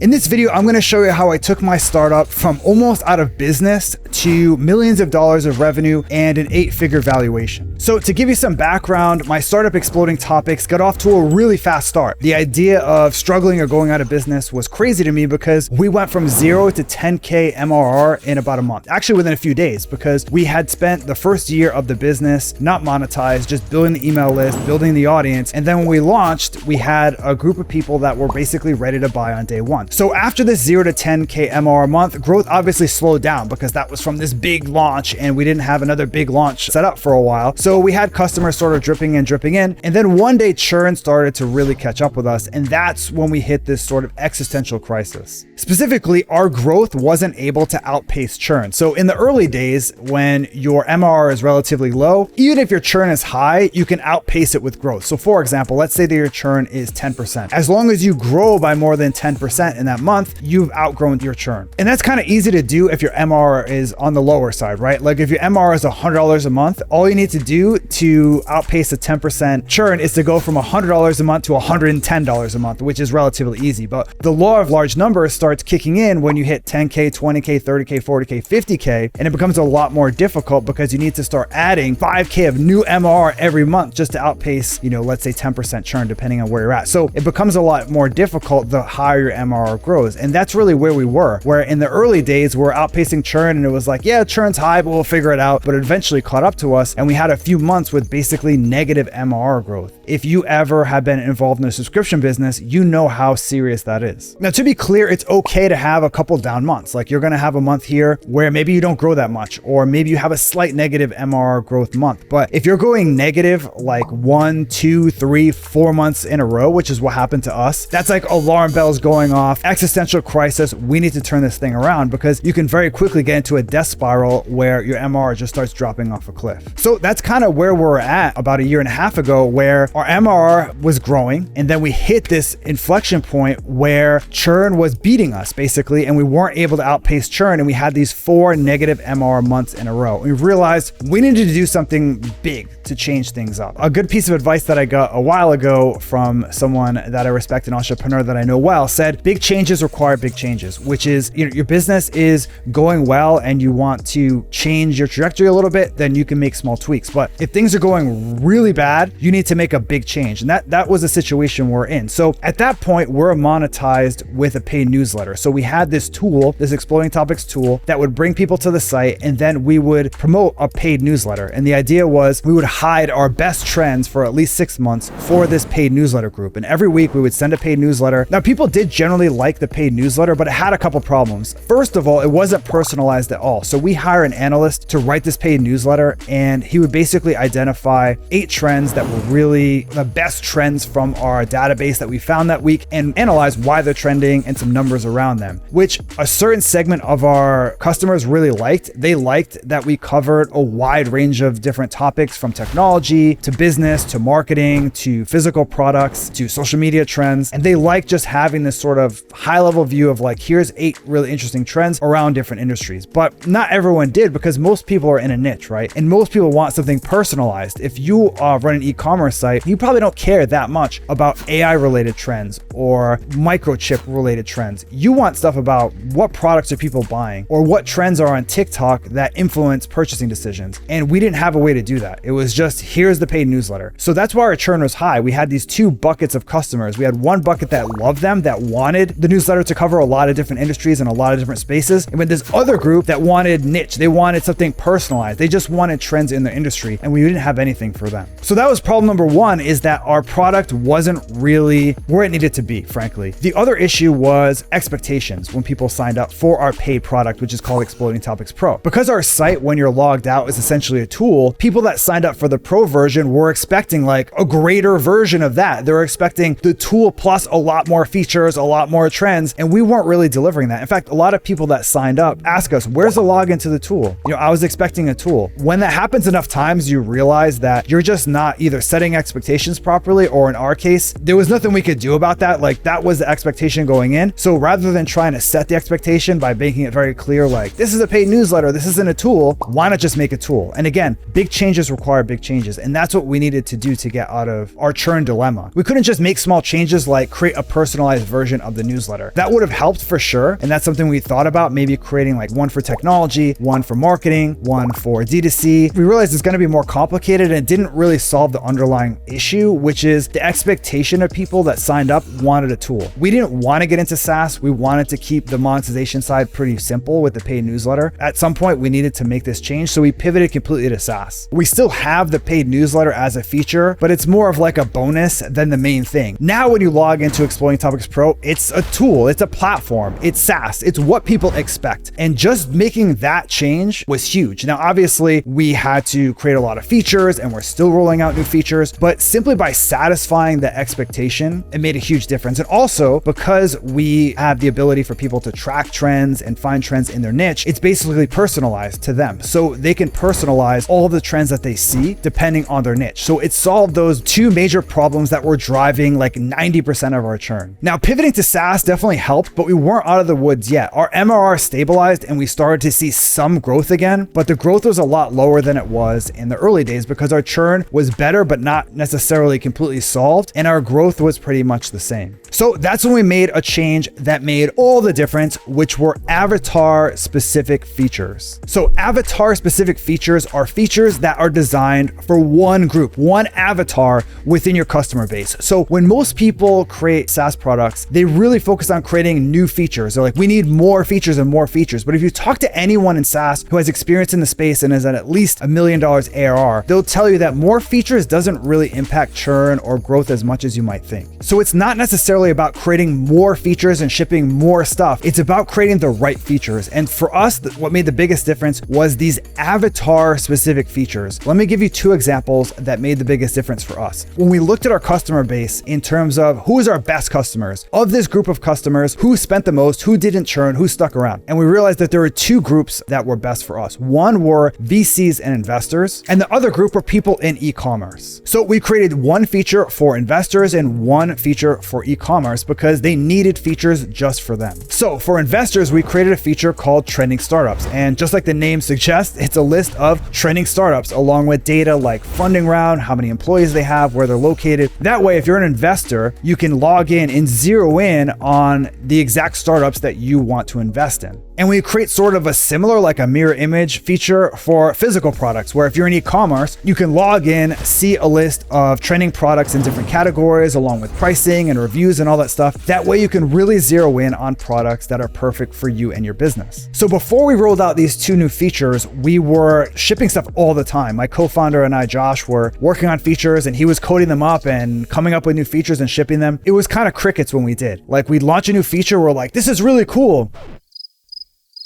In this video, I'm going to show you how I took my startup from almost out of business to millions of dollars of revenue and an 8-figure valuation. So to give you some background, my startup Exploding Topics got off to a really fast start. The idea of struggling or going out of business was crazy to me because we went from 0 to 10K MRR in about a month, actually within a few days, because we had spent the first year of the business not monetized, just building the email list, building the audience. And then when we launched, we had a group of people that were basically ready to buy on day one. So after this 0 to 10K MRR month, growth obviously slowed down because that was from this big launch and we didn't have another big launch set up for a while. So we had customers sort of dripping in. And then one day churn started to really catch up with us. And that's when we hit this sort of existential crisis. Specifically, our growth wasn't able to outpace churn. So in the early days, when your MRR is relatively low, even if your churn is high, you can outpace it with growth. So for example, let's say that your churn is 10%. As long as you grow by more than 10% in that month, you've outgrown your churn. And that's kind of easy to do if your MRR is on the lower side, right? Like if your MRR is $100 a month, all you need to do to outpace a 10% churn is to go from $100 a month to $110 a month, which is relatively easy. But the law of large numbers starts kicking in when you hit 10K, 20K, 30K, 40K, 50K, and it becomes a lot more difficult because you need to start adding 5K of new MRR every month just to outpace, let's say 10% churn, depending on where you're at. So it becomes a lot more difficult the higher your MRR grows. And that's really where we were, where in the early days, we're outpacing churn and it was like, yeah, churn's high, but we'll figure it out. But it eventually caught up to us and we had a few months with basically negative MRR growth. If you ever have been involved in a subscription business, you know how serious that is. Now, to be clear, it's okay to have a couple down months. Like you're going to have a month here where maybe you don't grow that much, or maybe you have a slight negative MRR growth month. But if you're going negative like 1, 2, 3, 4 months in a row, which is what happened to us, that's like alarm bells going off, existential crisis. We need to turn this thing around because you can very quickly get into a death spiral where your MRR just starts dropping off a cliff. So that's kind of where we're at about a year and a half ago, where our MRR was growing and then we hit this inflection point where churn was beating us basically, and we weren't able to outpace churn, and we had these 4 negative MRR months in a row. We realized we needed to do something big to change things up. A good piece of advice that I got a while ago from someone that I respect, an entrepreneur that I know well, said big changes require big changes, which is, your business is going well and you want to change your trajectory a little bit, then you can make small tweaks. But if things are going really bad, you need to make a big change. And that was a situation we're in. So at that point, we're monetized with a paid newsletter. So we had this tool, this Exploding Topics tool, that would bring people to the site, and then we would promote a paid newsletter. And the idea was we would hide our best trends for at least 6 months for this paid newsletter group. And every week we would send a paid newsletter. Now, people did generally like the paid newsletter, but it had a couple problems. First of all, it wasn't personalized at all. So we hire an analyst to write this paid newsletter, and he would basically identify 8 trends that were really the best trends from our database that we found that week and analyze why they're trending and some numbers around them, which a certain segment of our customers really liked. They liked that we covered a wide range of different topics, from technology to business to marketing to physical products to social media trends. And they liked just having this sort of high level view of like, here's 8 really interesting trends around different industries. But not everyone did, because most people are in a niche, right? And most people want something personalized. If you run an e-commerce site, you probably don't care that much about AI related trends or microchip related trends. You want stuff about what products are people buying or what trends are on TikTok that influence purchasing decisions. And we didn't have a way to do that. It was just, here's the paid newsletter. So that's why our churn was high. We had these 2 buckets of customers. We had one bucket that loved them, that wanted the newsletter to cover a lot of different industries and a lot of different spaces. And with this other group that wanted niche, they wanted something personalized. They just wanted trends in their industry, and we didn't have anything for them. So that was problem number 1, is that our product wasn't really where it needed to be, frankly. The other issue was expectations when people signed up for our paid product, which is called Exploding Topics Pro. Because our site, when you're logged out, is essentially a tool, people that signed up for the pro version were expecting like a greater version of that. They were expecting the tool plus a lot more features, a lot more trends, and we weren't really delivering that. In fact, a lot of people that signed up ask us, where's the login to the tool? I was expecting a tool. When that happens enough times, you realize that you're just not either setting expectations properly, or in our case, there was nothing we could do about that. Like that was the expectation going in. So rather than trying to set the expectation by making it very clear, like this is a paid newsletter, this isn't a tool, why not just make a tool? And again, big changes require big changes. And that's what we needed to do to get out of our churn dilemma. We couldn't just make small changes like create a personalized version of the newsletter. That would have helped for sure. And that's something we thought about, maybe creating like one for technology, one for marketing, one for D2C. We realized it's going to be more complicated and it didn't really solve the underlying issue, which is the expectation of people that signed up wanted a tool. We didn't want to get into SaaS. We wanted to keep the monetization side pretty simple with the paid newsletter. At some point, we needed to make this change, so we pivoted completely to SaaS. We still have the paid newsletter as a feature, but it's more of like a bonus than the main thing. Now, when you log into Exploding Topics Pro, it's a tool, it's a platform, it's SaaS, it's what people expect. And just making that change was huge. Now, obviously, we had to create a lot of features and we're still rolling out new features, but simply by satisfying the expectation, it made a huge difference. And also, because we have the ability for people to track trends and find trends in their niche, it's basically personalized to them. So they can personalize all of the trends that they see depending on their niche. So it solved those two major problems that were driving like 90% of our churn. Now, pivoting to SaaS definitely helped, but we weren't out of the woods yet. Our MRR stabilized and we started to see some growth again, but the growth was a lot lower than it was in the early days because our churn was better, but not necessarily completely solved, and our growth was pretty much the same. So that's when we made a change that made all the difference, which were avatar specific features. So avatar specific features are features that are designed for one group, one avatar within your customer base. So when most people create SaaS products, they really focus on creating new features. They're like, we need more features and more features. But if you talk to anyone in SaaS who has experience in the space and is at least $1 million ARR, they'll tell you that more features doesn't really impact churn or growth as much as you might think. So it's not necessarily about creating more features and shipping more stuff. It's about creating the right features. And for us, what made the biggest difference was these avatar specific features. Let me give you two examples that made the biggest difference for us. When we looked at our customer base in terms of who is our best customers, of this group of customers, who spent the most, who didn't churn, who stuck around. And we realized that there were two groups that were best for us. One were VCs and investors, and the other group were people in e-commerce. So we created one feature for investors and one feature for e-commerce because they needed features just for them. So for investors, we created a feature called Trending Startups. And just like the name suggests, it's a list of trending startups along with data like funding round, how many employees they have, where they're located. That way, if you're an investor, you can log in and zero in on the exact startups that you want to invest in. And we create sort of a similar, like a mirror image feature for physical products, where if you're in e-commerce, you can log in, see a list of trending products in different categories, along with pricing and reviews and all that stuff. That way you can really zero in on products that are perfect for you and your business. So before we rolled out these two new features, we were shipping stuff all the time. My co-founder and I, Josh, were working on features and he was coding them up and coming up with new features and shipping them. It was kind of crickets when we did. Like we'd launch a new feature, we're like, this is really cool.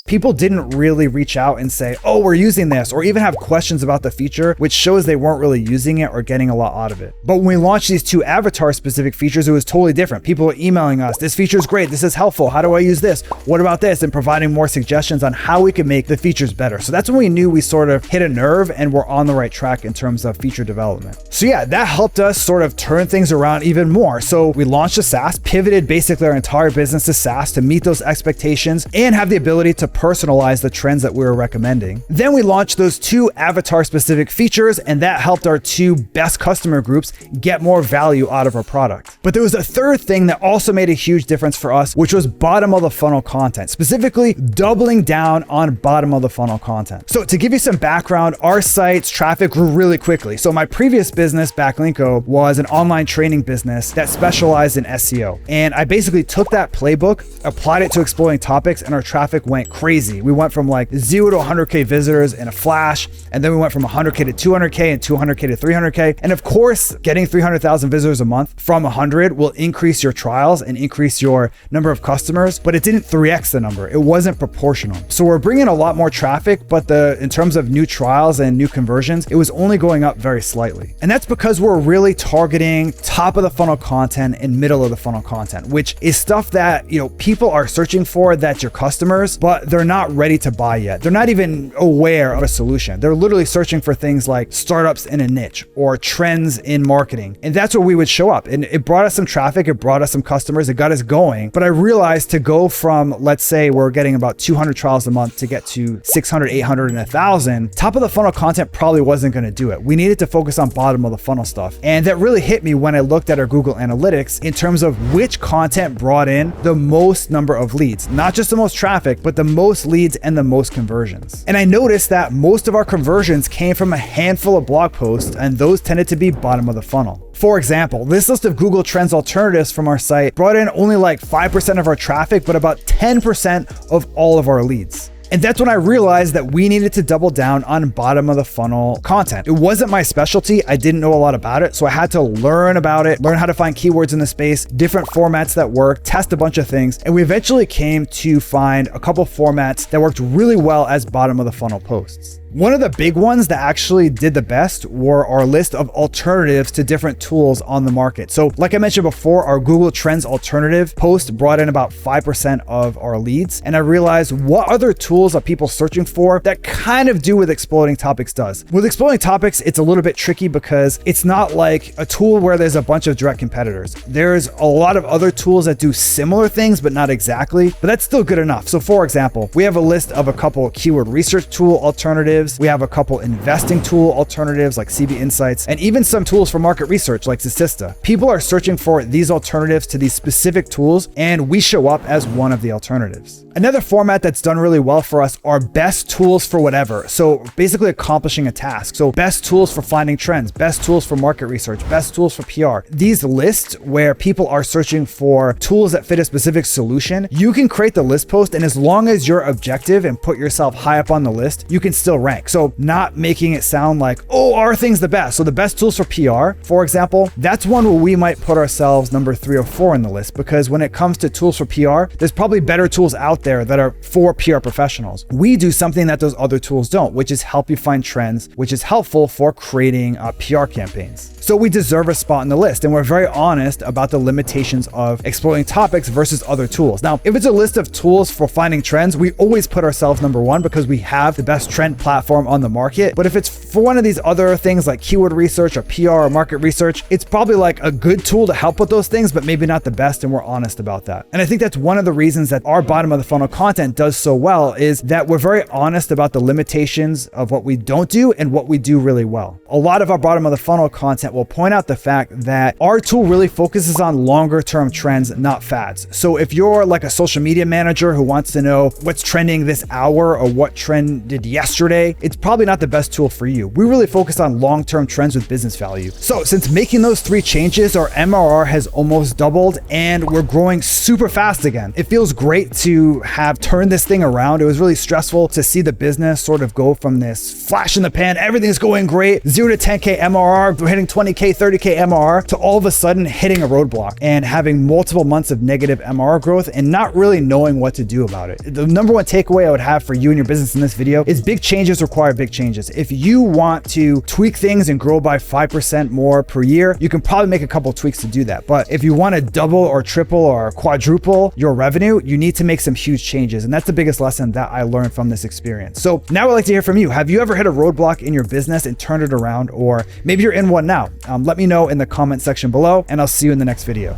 People didn't really reach out and say, oh, we're using this, or even have questions about the feature, which shows they weren't really using it or getting a lot out of it. But when we launched these two avatar specific features, it was totally different. People were emailing us, this feature is great, this is helpful, how do I use this? What about this? And providing more suggestions on how we could make the features better. So that's when we knew we sort of hit a nerve and we're on the right track in terms of feature development. So yeah, that helped us sort of turn things around even more. So we launched a SaaS, pivoted basically our entire business to SaaS to meet those expectations and have the ability to personalize the trends that we were recommending. Then we launched those two avatar specific features, and that helped our two best customer groups get more value out of our product. But there was a third thing that also made a huge difference for us, which was bottom of the funnel content, specifically doubling down on bottom of the funnel content. So to give you some background, our site's traffic grew really quickly. So my previous business, Backlinko, was an online training business that specialized in SEO. And I basically took that playbook, applied it to Exploding Topics, and our traffic went crazy. We went from like 0 to 100K visitors in a flash, and then we went from 100K to 200K and 200K to 300K. And of course, getting 300,000 visitors a month from 100 will increase your trials and increase your number of customers, but it didn't 3x the number. It wasn't proportional. So we're bringing a lot more traffic, but in terms of new trials and new conversions, it was only going up very slightly. And that's because we're really targeting top of the funnel content and middle of the funnel content, which is stuff that, people are searching for, that's your customers, but they're they're not ready to buy yet. They're not even aware of a solution. They're literally searching for things like startups in a niche or trends in marketing. And that's where we would show up. And it brought us some traffic, it brought us some customers, it got us going. But I realized to go from, let's say we're getting about 200 trials a month to get to 600, 800, and 1,000, top of the funnel content probably wasn't going to do it. We needed to focus on bottom of the funnel stuff. And that really hit me when I looked at our Google Analytics in terms of which content brought in the most number of leads, not just the most traffic, but the most leads and the most conversions. And I noticed that most of our conversions came from a handful of blog posts, and those tended to be bottom of the funnel. For example, this list of Google Trends alternatives from our site brought in only like 5% of our traffic, but about 10% of all of our leads. And that's when I realized that we needed to double down on bottom of the funnel content. It wasn't my specialty. I didn't know a lot about it. So I had to learn about it, learn how to find keywords in the space, different formats that work, test a bunch of things. And we eventually came to find a couple formats that worked really well as bottom of the funnel posts. One of the big ones that actually did the best were our list of alternatives to different tools on the market. So like I mentioned before, our Google Trends alternative post brought in about 5% of our leads. And I realized what other tools are people searching for that kind of do what Exploding Topics does. With Exploding Topics, it's a little bit tricky because it's not like a tool where there's a bunch of direct competitors. There's a lot of other tools that do similar things, but not exactly, but that's still good enough. So for example, we have a list of a couple keyword research tool alternatives. We have a couple investing tool alternatives like CB Insights, and even some tools for market research like Statista. People are searching for these alternatives to these specific tools, and we show up as one of the alternatives. Another format that's done really well for us are best tools for whatever. So basically accomplishing a task. So best tools for finding trends, best tools for market research, best tools for PR. These lists where people are searching for tools that fit a specific solution, you can create the list post, and as long as you're objective and put yourself high up on the list, you can still rank. So not making it sound like, oh, our thing's the best. So the best tools for PR, for example, that's one where we might put ourselves number 3 or 4 in the list, because when it comes to tools for PR, there's probably better tools out there that are for PR professionals. We do something that those other tools don't, which is help you find trends, which is helpful for creating PR campaigns. So we deserve a spot in the list, and we're very honest about the limitations of Exploding Topics versus other tools. Now, if it's a list of tools for finding trends, we always put ourselves number 1 because we have the best trend platform on the market. But if it's for one of these other things like keyword research or PR or market research, it's probably like a good tool to help with those things, but maybe not the best, and we're honest about that. And I think that's one of the reasons that our bottom of the funnel content does so well, is that we're very honest about the limitations of what we don't do and what we do really well. A lot of our bottom of the funnel content will point out the fact that our tool really focuses on longer term trends, not fads. So if you're like a social media manager who wants to know what's trending this hour or what trended yesterday, it's probably not the best tool for you. We really focus on long-term trends with business value. So since making those 3 changes, our MRR has almost doubled and we're growing super fast again. It feels great to have turned this thing around. It was really stressful to see the business sort of go from this flash in the pan, everything's going great, 0 to 10K MRR, we're hitting 20K, 30K MRR, to all of a sudden hitting a roadblock and having multiple months of negative MRR growth and not really knowing what to do about it. The number 1 takeaway I would have for you and your business in this video is big changes require big changes. If you want to tweak things and grow by 5% more per year, you can probably make a couple tweaks to do that. But if you want to double or triple or quadruple your revenue, you need to make some huge changes. And that's the biggest lesson that I learned from this experience. So now I'd like to hear from you. Have you ever hit a roadblock in your business and turned it around? Or maybe you're in one now. Let me know in the comment section below, and I'll see you in the next video.